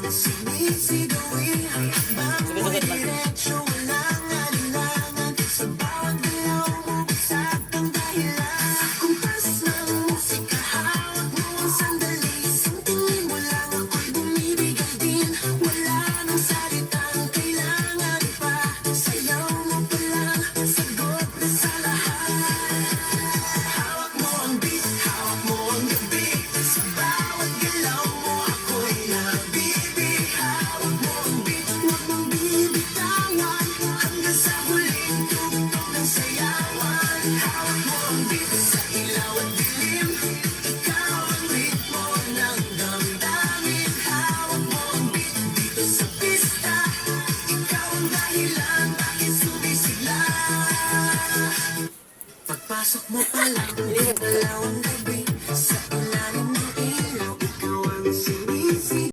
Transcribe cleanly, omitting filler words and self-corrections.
Sinisigawin, bawat diretsyo, walang alinlangan. Sa bawat galaw mo, saktang dahilan. Kumpas ng musika, hawak mo ang sandali. Isang tingin mo lang ako'y bumibigay din. Wala nang salitang kailangan pa. Sayaw mo pa lang, sagot na sa lahat. Hawak mo ang beat, hawak mo ang gabi. Sa bawat galaw mo, ako'y nabibig. Hawak mo ang beat, huwag mong bibitawan. Hanggang sa huling tugtog ng sayawan. Hawak mo ang beat, sa ilaw at dilim. Ikaw ang ritmo ng damdamin. Hawak mo ang beat, dito sa pista. Ikaw ang dahilan, bakit sumisigla. Pagpasok mo pa lang,